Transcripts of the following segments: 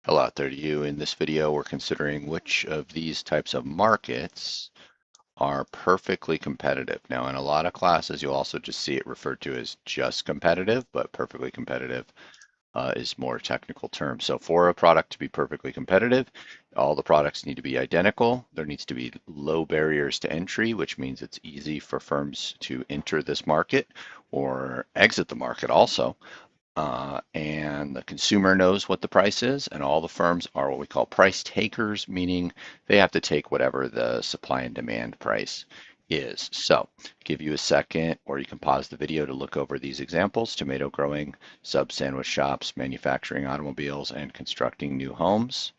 Hello out there to you. In this video, we're considering which of these types of markets are perfectly competitive. Now, in a lot of classes, you'll also just see it referred to as just competitive, but perfectly competitive is more technical term. So for a product to be perfectly competitive, all the products need to be identical. There needs to be low barriers to entry, which means it's easy for firms to enter this market or exit the market also. And the consumer knows what the price is, and all the firms are what we call price takers, meaning they have to take whatever the supply and demand price is. So, give you a second, or you can pause the video to look over these examples: tomato growing, sub sandwich shops, manufacturing automobiles, and constructing new homes.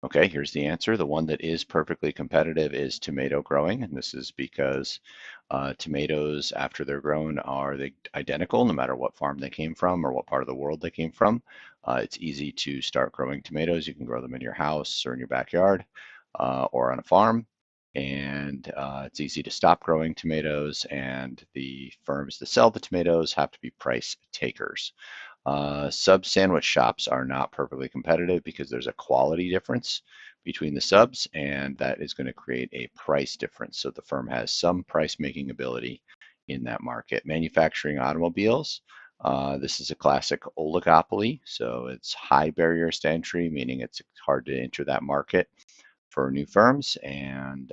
Okay, here's the answer. The one that is perfectly competitive is tomato growing, and this is because tomatoes, after they're grown, are they identical no matter what farm they came from or what part of the world they came from. It's easy to start growing tomatoes. You can grow them in your house or in your backyard or on a farm. And it's easy to stop growing tomatoes, and the firms that sell the tomatoes have to be price takers. Sub sandwich shops are not perfectly competitive because there's a quality difference between the subs, and that is going to create a price difference. So the firm has some price making ability in that market. Manufacturing automobiles. This is a classic oligopoly, so it's high barriers to entry, meaning it's hard to enter that market for new firms, and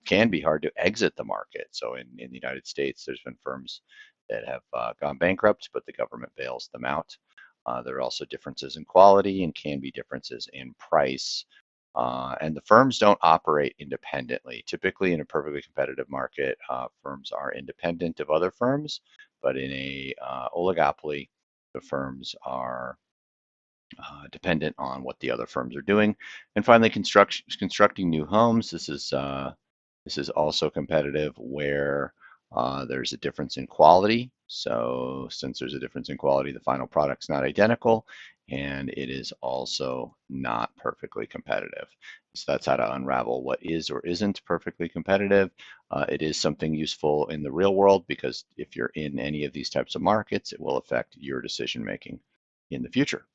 can be hard to exit the market. So in the United States, there's been firms that have gone bankrupt, but the government bails them out. There are also differences in quality and can be differences in price. And the firms don't operate independently. Typically, in a perfectly competitive market, firms are independent of other firms, but in a oligopoly, the firms are dependent on what the other firms are doing. And finally, constructing new homes. This is also competitive where there's a difference in quality. So since there's a difference in quality, the final product's not identical, and it is also not perfectly competitive. So that's how to unravel what is or isn't perfectly competitive. It is something useful in the real world because if you're in any of these types of markets, it will affect your decision making in the future.